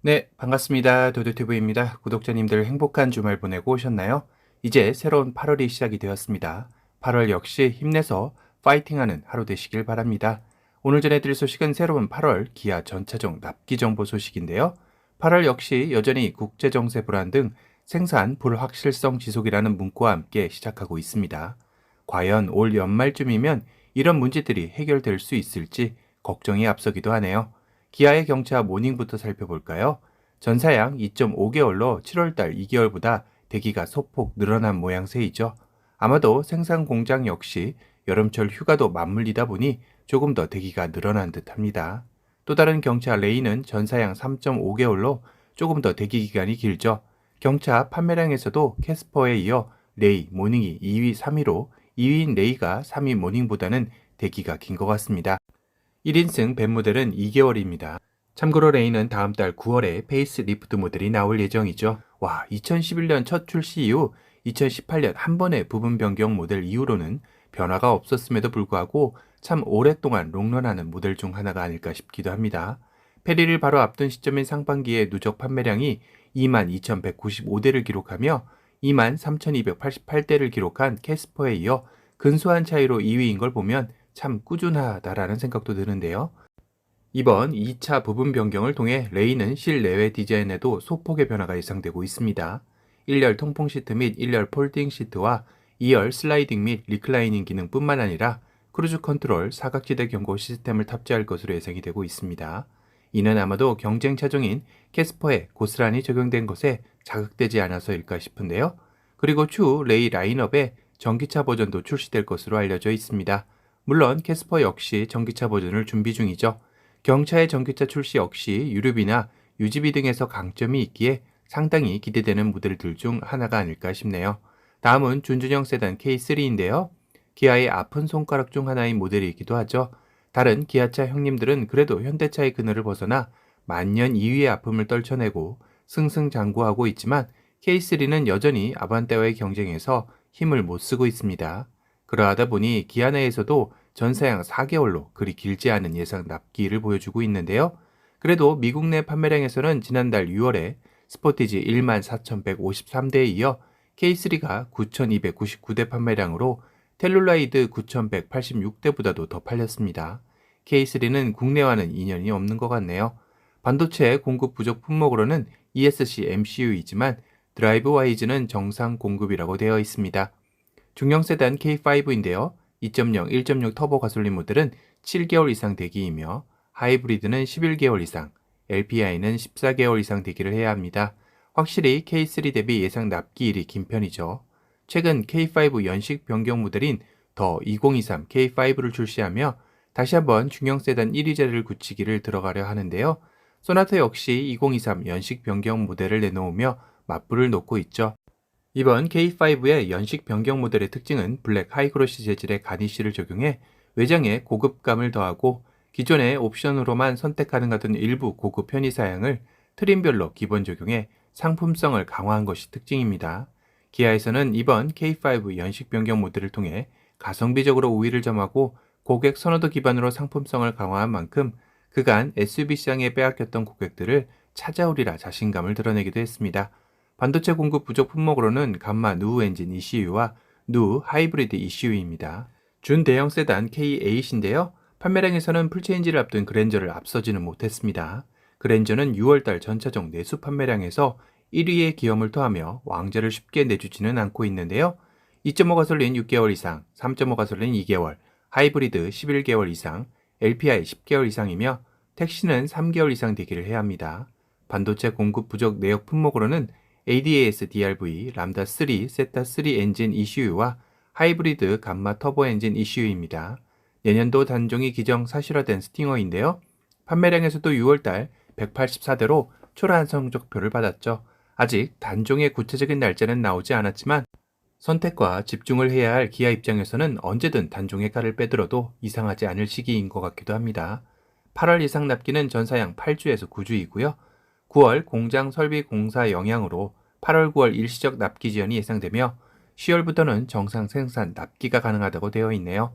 네, 반갑습니다. 도도티브입니다. 구독자님들 행복한 주말 보내고 오셨나요? 이제 새로운 8월이 시작이 되었습니다. 8월 역시 힘내서 파이팅하는 하루 되시길 바랍니다. 오늘 전해드릴 소식은 새로운 8월 기아 전차종 납기 정보 소식인데요. 8월 역시 여전히 국제정세 불안 등 생산 불확실성 지속이라는 문구와 함께 시작하고 있습니다. 과연 올 연말쯤이면 이런 문제들이 해결될 수 있을지 걱정이 앞서기도 하네요. 기아의 경차 모닝부터 살펴볼까요? 전사양 2.5개월로 7월달 2개월보다 대기가 소폭 늘어난 모양새이죠. 아마도 생산 공장 역시 여름철 휴가도 맞물리다 보니 조금 더 대기가 늘어난 듯합니다. 또 다른 경차 레이는 전사양 3.5개월로 조금 더 대기 기간이 길죠. 경차 판매량에서도 캐스퍼에 이어 레이, 모닝이 2위, 3위로 2위인 레이가 3위 모닝보다는 대기가 긴 것 같습니다. 1인승 벤 모델은 2개월입니다. 참고로 레이는 다음 달 9월에 페이스 리프트 모델이 나올 예정이죠. 2011년 첫 출시 이후 2018년 한 번의 부분 변경 모델 이후로는 변화가 없었음에도 불구하고 참 오랫동안 롱런하는 모델 중 하나가 아닐까 싶기도 합니다. 페리를 바로 앞둔 시점인 상반기에 누적 판매량이 22,195대를 기록하며 23,288대를 기록한 캐스퍼에 이어 근소한 차이로 2위인 걸 보면 참 꾸준하다라는 생각도 드는데요. 이번 2차 부분 변경을 통해 레이는 실내외 디자인에도 소폭의 변화가 예상되고 있습니다. 1열 통풍 시트 및 1열 폴딩 시트와 2열 슬라이딩 및 리클라이닝 기능뿐만 아니라 크루즈 컨트롤 사각지대 경고 시스템을 탑재할 것으로 예상이 되고 있습니다. 이는 아마도 경쟁 차종인 캐스퍼에 고스란히 적용된 것에 자극되지 않아서일까 싶은데요. 그리고 추후 레이 라인업에 전기차 버전도 출시될 것으로 알려져 있습니다. 물론 캐스퍼 역시 전기차 버전을 준비 중이죠. 경차의 전기차 출시 역시 유류비나 유지비 등에서 강점이 있기에 상당히 기대되는 모델들 중 하나가 아닐까 싶네요. 다음은 준준형 세단 K3인데요. 기아의 아픈 손가락 중 하나인 모델이기도 하죠. 다른 기아차 형님들은 그래도 현대차의 그늘을 벗어나 만년 2위의 아픔을 떨쳐내고 승승장구하고 있지만 K3는 여전히 아반떼와의 경쟁에서 힘을 못 쓰고 있습니다. 그러하다 보니 기아 내에서도 전사양 4개월로 그리 길지 않은 예상 납기를 보여주고 있는데요. 그래도 미국 내 판매량에서는 지난달 6월에 스포티지 14,153대에 이어 K3가 9,299대 판매량으로 텔룰라이드 9,186대보다도 더 팔렸습니다. K3는 국내와는 인연이 없는 것 같네요. 반도체 공급 부족 품목으로는 ESC MCU이지만 드라이브 와이즈는 정상 공급이라고 되어 있습니다. 중형 세단 K5인데요. 2.0, 1.6 터보 가솔린 모델은 7개월 이상 대기이며 하이브리드는 11개월 이상, LPI는 14개월 이상 대기를 해야 합니다. 확실히 K3 대비 예상 납기일이 긴 편이죠. 최근 K5 연식 변경 모델인 더 2023 K5를 출시하며 다시 한번 중형 세단 1위 자리를 굳히기를 들어가려 하는데요. 소나타 역시 2023 연식 변경 모델을 내놓으며 맞불을 놓고 있죠. 이번 K5의 연식 변경 모델의 특징은 블랙 하이그로시 재질의 가니쉬를 적용해 외장에 고급감을 더하고 기존의 옵션으로만 선택 가능하던 일부 고급 편의 사양을 트림별로 기본 적용해 상품성을 강화한 것이 특징입니다. 기아에서는 이번 K5 연식 변경 모델을 통해 가성비적으로 우위를 점하고 고객 선호도 기반으로 상품성을 강화한 만큼 그간 SUV 시장에 빼앗겼던 고객들을 찾아오리라 자신감을 드러내기도 했습니다. 반도체 공급 부족 품목으로는 감마 누 엔진 ECU와 누 하이브리드 ECU입니다. 준대형 세단 K8인데요. 판매량에서는 풀체인지를 앞둔 그랜저를 앞서지는 못했습니다. 그랜저는 6월달 전차종 내수 판매량에서 1위의 기염을 토하며 왕좌를 쉽게 내주지는 않고 있는데요. 2.5 가솔린 6개월 이상, 3.5 가솔린 2개월, 하이브리드 11개월 이상, LPI 10개월 이상이며 택시는 3개월 이상 대기를 해야 합니다. 반도체 공급 부족 내역 품목으로는 ADAS DRV, 람다3, 세타3 엔진 ECU와 하이브리드 감마 터보 엔진 ECU입니다. 내년도 단종이 기정 사실화된 스팅어인데요. 판매량에서도 6월달 184대로 초라한 성적표를 받았죠. 아직 단종의 구체적인 날짜는 나오지 않았지만 선택과 집중을 해야 할 기아 입장에서는 언제든 단종의 칼을 빼들어도 이상하지 않을 시기인 것 같기도 합니다. 8월 예상 납기는 전사양 8주에서 9주이고요. 9월 공장 설비 공사 영향으로 8월, 9월 일시적 납기 지연이 예상되며 10월부터는 정상 생산 납기가 가능하다고 되어 있네요.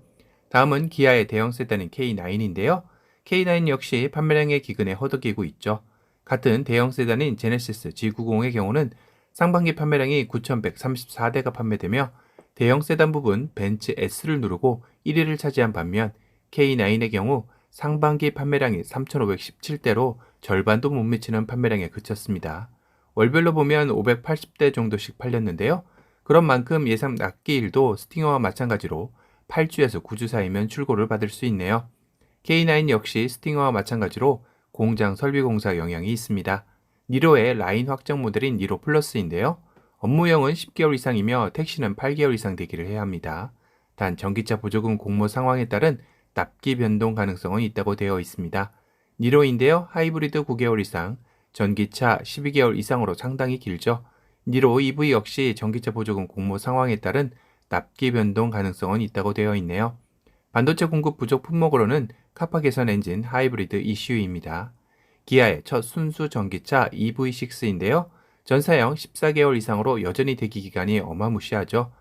다음은 기아의 대형 세단인 K9인데요. K9 역시 판매량의 기근에 허덕이고 있죠. 같은 대형 세단인 제네시스 G90의 경우는 상반기 판매량이 9,134대가 판매되며 대형 세단 부분 벤츠 S를 누르고 1위를 차지한 반면 K9의 경우 상반기 판매량이 3,517대로 절반도 못 미치는 판매량에 그쳤습니다. 월별로 보면 580대 정도씩 팔렸는데요. 그런 만큼 예상 납기일도 스팅어와 마찬가지로 8주에서 9주 사이면 출고를 받을 수 있네요. K9 역시 스팅어와 마찬가지로 공장 설비 공사 영향이 있습니다. 니로의 라인 확장 모델인 니로 플러스인데요. 업무형은 10개월 이상이며 택시는 8개월 이상 대기를 해야 합니다. 단 전기차 보조금 공모 상황에 따른 납기 변동 가능성은 있다고 되어 있습니다. 니로인데요. 하이브리드 9개월 이상, 전기차 12개월 이상으로 상당히 길죠. 니로 EV 역시 전기차 보조금 공모 상황에 따른 납기 변동 가능성은 있다고 되어 있네요. 반도체 공급 부족 품목으로는 카파 개선 엔진 하이브리드 ECU입니다. 기아의 첫 순수 전기차 EV6인데요. 전사형 14개월 이상으로 여전히 대기 기간이 어마무시하죠.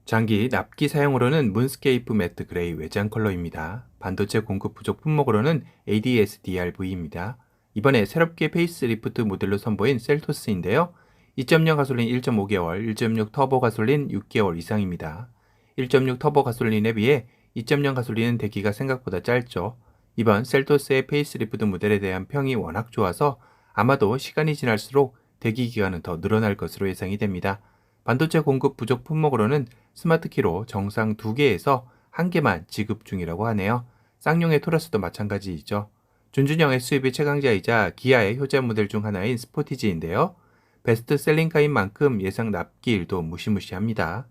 장기 납기 사용으로는 문스케이프 매트 그레이 외장 컬러입니다. 반도체 공급 부족 품목으로는 ADS-DRV입니다. 이번에 새롭게 페이스리프트 모델로 선보인 셀토스인데요. 2.0 가솔린 1.5개월, 1.6 터보 가솔린 6개월 이상입니다. 1.6 터보 가솔린에 비해 2.0 가솔린은 대기가 생각보다 짧죠. 이번 셀토스의 페이스리프트 모델에 대한 평이 워낙 좋아서 아마도 시간이 지날수록 대기 기간은 더 늘어날 것으로 예상이 됩니다. 반도체 공급 부족 품목으로는 스마트키로 정상 2개에서 1개만 지급 중이라고 하네요. 쌍용의 토라스도 마찬가지이죠. 준준형 SUV 최강자이자 기아의 효자 모델 중 하나인 스포티지인데요. 베스트셀링카인 만큼 예상 납기일도 무시무시합니다.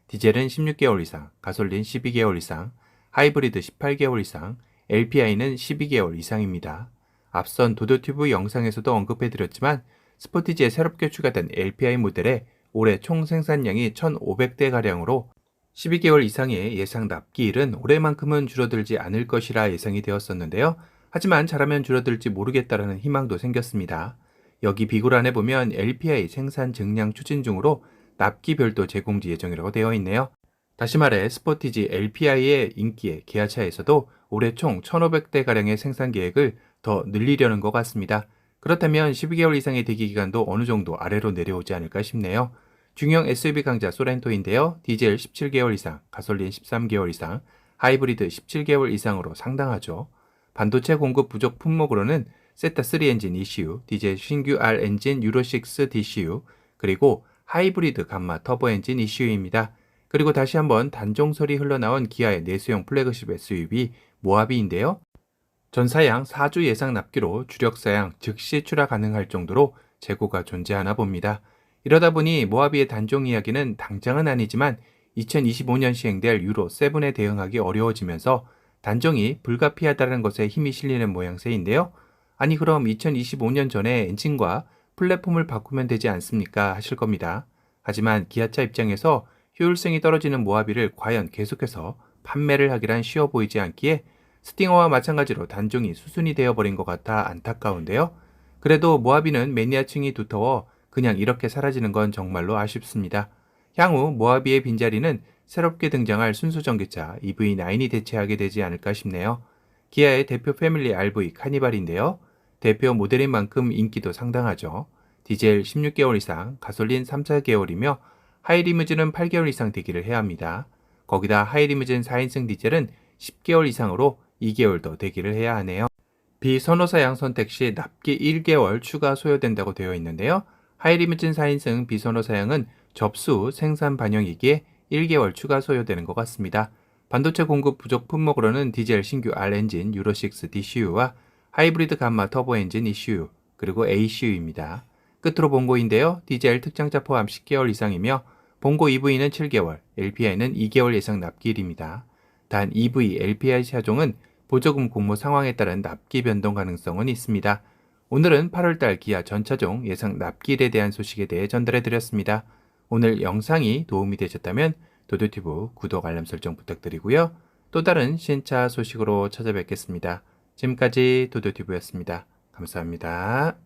디젤은 16개월 이상, 가솔린 12개월 이상, 하이브리드 18개월 이상, LPI는 12개월 이상입니다. 앞선 도도튜브 영상에서도 언급해드렸지만 스포티지에 새롭게 추가된 LPI 모델의 올해 총 생산량이 1,500대가량으로 12개월 이상의 예상 납기일은 올해만큼은 줄어들지 않을 것이라 예상이 되었었는데요. 하지만 잘하면 줄어들지 모르겠다라는 희망도 생겼습니다. 여기 비고란에 보면 LPI 생산 증량 추진 중으로 납기 별도 제공지 예정이라고 되어 있네요. 다시 말해 스포티지 LPI의 인기에 기아차에서도 올해 총 1,500대가량의 생산 계획을 더 늘리려는 것 같습니다. 그렇다면 12개월 이상의 대기 기간도 어느 정도 아래로 내려오지 않을까 싶네요. 중형 SUV 강자 소렌토인데요. 디젤 17개월 이상, 가솔린 13개월 이상, 하이브리드 17개월 이상으로 상당하죠. 반도체 공급 부족 품목으로는 세타3 엔진 ECU, 디젤 신규 R 엔진 유로6 DCU, 그리고 하이브리드 감마 터보 엔진 ECU입니다. 그리고 다시 한번 단종설이 흘러나온 기아의 내수형 플래그십 SUV 모하비인데요. 전사양 4주 예상 납기로 주력사양 즉시 출하 가능할 정도로 재고가 존재하나 봅니다. 이러다 보니 모하비의 단종 이야기는 당장은 아니지만 2025년 시행될 유로7에 대응하기 어려워지면서 단종이 불가피하다는 것에 힘이 실리는 모양새인데요. 아니 그럼 2025년 전에 엔진과 플랫폼을 바꾸면 되지 않습니까? 하실 겁니다. 하지만 기아차 입장에서 효율성이 떨어지는 모하비를 과연 계속해서 판매를 하기란 쉬워 보이지 않기에 스팅어와 마찬가지로 단종이 수순이 되어버린 것 같아 안타까운데요. 그래도 모하비는 매니아층이 두터워 그냥 이렇게 사라지는 건 정말로 아쉽습니다. 향후 모하비의 빈자리는 새롭게 등장할 순수 전기차 EV9이 대체하게 되지 않을까 싶네요. 기아의 대표 패밀리 RV 카니발인데요. 대표 모델인 만큼 인기도 상당하죠. 디젤 16개월 이상, 가솔린 3, 4개월이며 하이리무진은 8개월 이상 대기를 해야 합니다. 거기다 하이리무진 4인승 디젤은 10개월 이상으로 2개월 더 대기를 해야 하네요. 비선호사양 선택 시 납기 1개월 추가 소요된다고 되어 있는데요. 하이리무진 4인승 비선호사양은 접수 후 생산 반영이기에 1개월 추가 소요되는 것 같습니다. 반도체 공급 부족 품목으로는 디젤 신규 R 엔진 유로6 DCU와 하이브리드 감마 터보 엔진 ECU, 그리고 ACU입니다. 끝으로 본고인데요. 디젤 특장차 포함 10개월 이상이며 본고 EV는 7개월, LPI는 2개월 예상 납기일입니다. 단 EV, LPI 차종은 보조금 공모 상황에 따른 납기 변동 가능성은 있습니다. 오늘은 8월달 기아 전차종 예상 납기일에 대한 소식에 대해 전달해드렸습니다. 오늘 영상이 도움이 되셨다면 도도튜브 구독 알람 설정 부탁드리고요. 또 다른 신차 소식으로 찾아뵙겠습니다. 지금까지 도도튜브였습니다. 감사합니다.